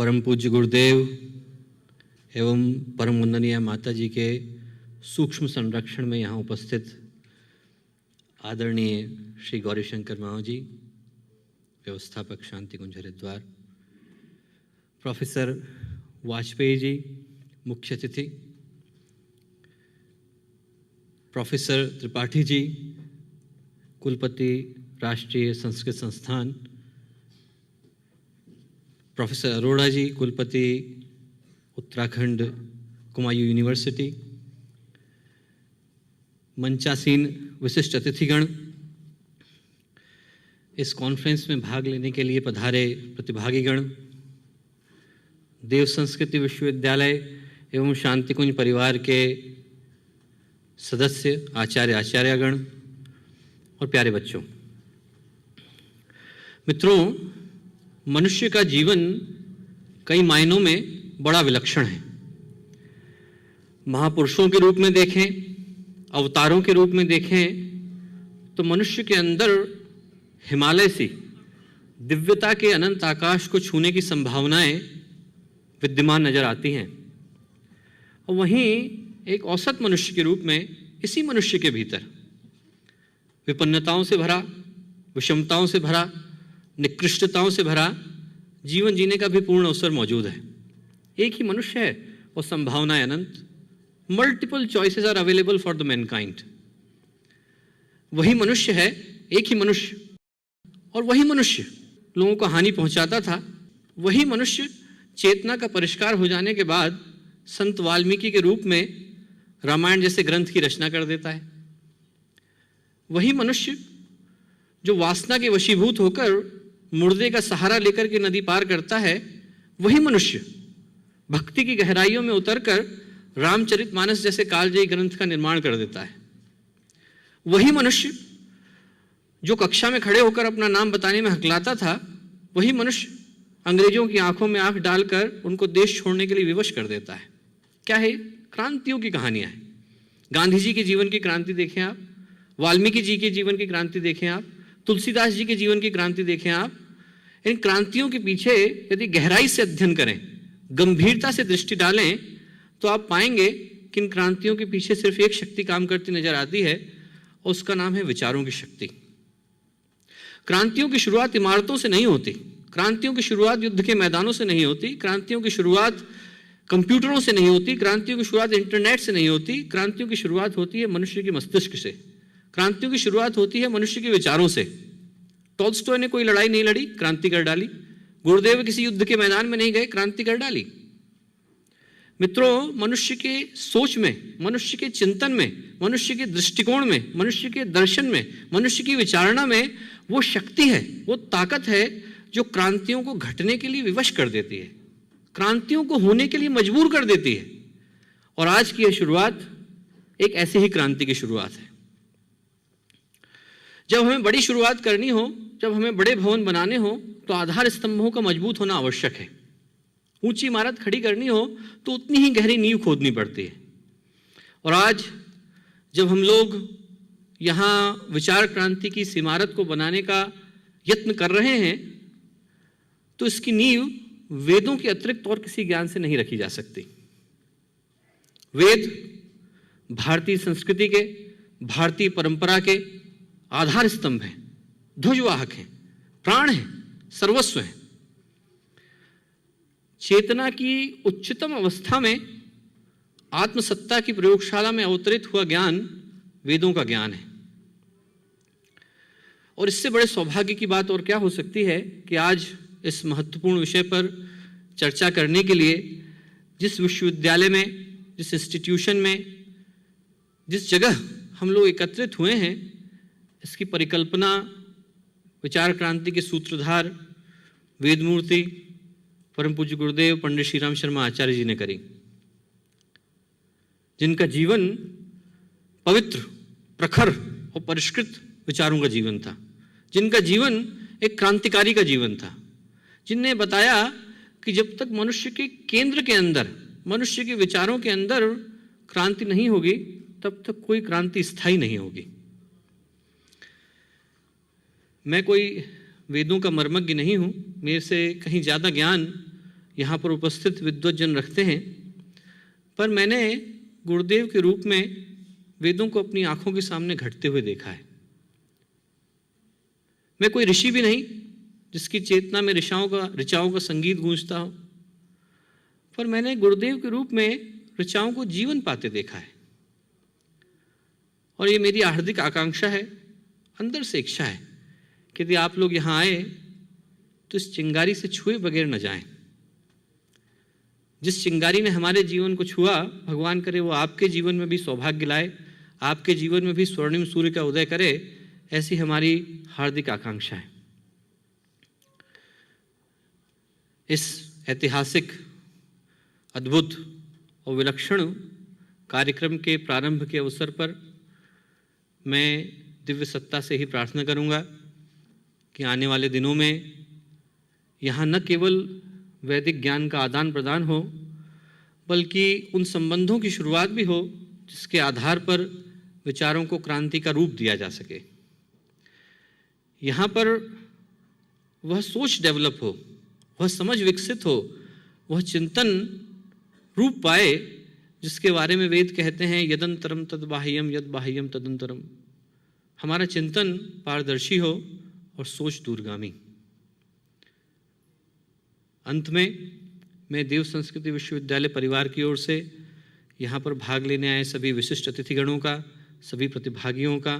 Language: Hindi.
परम पूज्य गुरुदेव एवं परम वंदनीय माता जी के सूक्ष्म संरक्षण में यहाँ उपस्थित आदरणीय श्री गौरीशंकर माओ जी, व्यवस्थापक शांति कुंज हरिद्वार, प्रोफेसर वाजपेयी जी मुख्य अतिथि, प्रोफेसर त्रिपाठी जी कुलपति राष्ट्रीय संस्कृत संस्थान, प्रोफेसर अरोड़ा जी कुलपति उत्तराखंड कुमायूं यूनिवर्सिटी, मंचासीन विशिष्ट अतिथिगण, इस कॉन्फ्रेंस में भाग लेने के लिए पधारे प्रतिभागीगण, देव संस्कृति विश्वविद्यालय एवं शांतिकुंज परिवार के सदस्य, आचार्य आचार्यगण और प्यारे बच्चों, मित्रों, मनुष्य का जीवन कई मायनों में बड़ा विलक्षण है। महापुरुषों के रूप में देखें, अवतारों के रूप में देखें तो मनुष्य के अंदर हिमालय सी दिव्यता के अनंत आकाश को छूने की संभावनाएं विद्यमान नजर आती हैं। और वहीं एक औसत मनुष्य के रूप में इसी मनुष्य के भीतर विपन्नताओं से भरा, विषमताओं से भरा, निकृष्टताओं से भरा जीवन जीने का भी पूर्ण अवसर मौजूद है। एक ही मनुष्य है और संभावनाएं अनंत, multiple choices are available for the mankind. वही मनुष्य है, एक ही मनुष्य, और वही मनुष्य लोगों को हानि पहुंचाता था। वही मनुष्य चेतना का परिष्कार हो जाने के बाद संत वाल्मीकि के रूप में रामायण जैसे ग्रंथ की रचना कर देता है। वही मनुष्य जो वासना के वशीभूत होकर मुर्दे का सहारा लेकर के नदी पार करता है, वही मनुष्य भक्ति की गहराइयों में उतरकर रामचरितमानस जैसे कालजयी ग्रंथ का निर्माण कर देता है। वही मनुष्य जो कक्षा में खड़े होकर अपना नाम बताने में हकलाता था, वही मनुष्य अंग्रेजों की आंखों में आंख डालकर उनको देश छोड़ने के लिए विवश कर देता है। क्या है? क्रांतियों की कहानियां हैं। गांधी जी के जीवन की क्रांति देखें आप, वाल्मीकि जी के जीवन की क्रांति देखें आप, तुलसीदास जी के जीवन की क्रांति देखें आप। इन क्रांतियों के पीछे यदि गहराई से अध्ययन करें, गंभीरता से दृष्टि डालें, तो आप पाएंगे कि इन क्रांतियों के पीछे सिर्फ एक शक्ति काम करती नजर आती है, और उसका नाम है विचारों की शक्ति। क्रांतियों की शुरुआत इमारतों से नहीं होती, क्रांतियों की शुरुआत युद्ध के मैदानों से नहीं होती, क्रांतियों की शुरुआत कंप्यूटरों से नहीं होती, क्रांतियों की शुरुआत इंटरनेट से नहीं होती। क्रांतियों की शुरुआत होती है मनुष्य के मस्तिष्क से, क्रांतियों की शुरुआत होती है मनुष्य के विचारों से। टॉल्स्टॉय ने कोई लड़ाई नहीं लड़ी, क्रांति कर डाली। गुरुदेव किसी युद्ध के मैदान में नहीं गए, क्रांति कर डाली। मित्रों, मनुष्य के सोच में, मनुष्य के चिंतन में, मनुष्य के दृष्टिकोण में, मनुष्य के दर्शन में, मनुष्य की विचारणा में वो शक्ति है, वो ताकत है जो क्रांतियों को घटने के लिए विवश कर देती है, क्रांतियों को होने के लिए मजबूर कर देती है। और आज की यह शुरुआत एक ऐसी ही क्रांति की शुरुआत है। जब हमें बड़ी शुरुआत करनी हो, जब हमें बड़े भवन बनाने हो, तो आधार स्तंभों का मजबूत होना आवश्यक है। ऊंची इमारत खड़ी करनी हो तो उतनी ही गहरी नींव खोदनी पड़ती है। और आज जब हम लोग यहाँ विचार क्रांति की इस इमारत को बनाने का यत्न कर रहे हैं, तो इसकी नींव वेदों के अतिरिक्त और किसी ज्ञान से नहीं रखी जा सकती। वेद भारतीय संस्कृति के, भारतीय परंपरा के आधार स्तंभ हैं, ध्वजवाहक हैं, प्राण हैं, सर्वस्व हैं। चेतना की उच्चतम अवस्था में आत्मसत्ता की प्रयोगशाला में अवतरित हुआ ज्ञान वेदों का ज्ञान है। और इससे बड़े सौभाग्य की बात और क्या हो सकती है कि आज इस महत्वपूर्ण विषय पर चर्चा करने के लिए जिस विश्वविद्यालय में, जिस इंस्टीट्यूशन में, जिस जगह हम लोग एकत्रित हुए हैं, इसकी परिकल्पना विचार क्रांति के सूत्रधार वेदमूर्ति परम पूज्य गुरुदेव पंडित श्री राम शर्मा आचार्य जी ने करी, जिनका जीवन पवित्र, प्रखर और परिष्कृत विचारों का जीवन था, जिनका जीवन एक क्रांतिकारी का जीवन था, जिनने बताया कि जब तक मनुष्य के केंद्र के अंदर, मनुष्य के विचारों के अंदर क्रांति नहीं होगी, तब तक कोई क्रांति स्थायी नहीं होगी। मैं कोई वेदों का मर्मज्ञ नहीं हूँ, मेरे से कहीं ज़्यादा ज्ञान यहाँ पर उपस्थित विद्वज्जन रखते हैं, पर मैंने गुरुदेव के रूप में वेदों को अपनी आंखों के सामने घटते हुए देखा है। मैं कोई ऋषि भी नहीं जिसकी चेतना में ऋचाओं का संगीत गूंजता हो, पर मैंने गुरुदेव के रूप में ऋचाओं को जीवन पाते देखा है। और ये मेरी हार्दिक आकांक्षा है, अंदर से इच्छा है कि यदि आप लोग यहाँ आए तो इस चिंगारी से छुए बगैर न जाएं। जिस चिंगारी ने हमारे जीवन को छुआ, भगवान करे वो आपके जीवन में भी सौभाग्य लाए, आपके जीवन में भी स्वर्णिम सूर्य का उदय करे, ऐसी हमारी हार्दिक आकांक्षा है। इस ऐतिहासिक, अद्भुत और विलक्षण कार्यक्रम के प्रारंभ के अवसर पर मैं दिव्य सत्ता से ही प्रार्थना करूंगा कि आने वाले दिनों में यहाँ न केवल वैदिक ज्ञान का आदान प्रदान हो, बल्कि उन संबंधों की शुरुआत भी हो जिसके आधार पर विचारों को क्रांति का रूप दिया जा सके। यहाँ पर वह सोच डेवलप हो, वह समझ विकसित हो, वह चिंतन रूप पाए जिसके बारे में वेद कहते हैं यदंतरम तद बाह्यम यद बाह्यम तदंतरम। हमारा चिंतन पारदर्शी हो और सोच दूरगामी। अंत में मैं देव संस्कृति विश्वविद्यालय परिवार की ओर से यहाँ पर भाग लेने आए सभी विशिष्ट अतिथिगणों का, सभी प्रतिभागियों का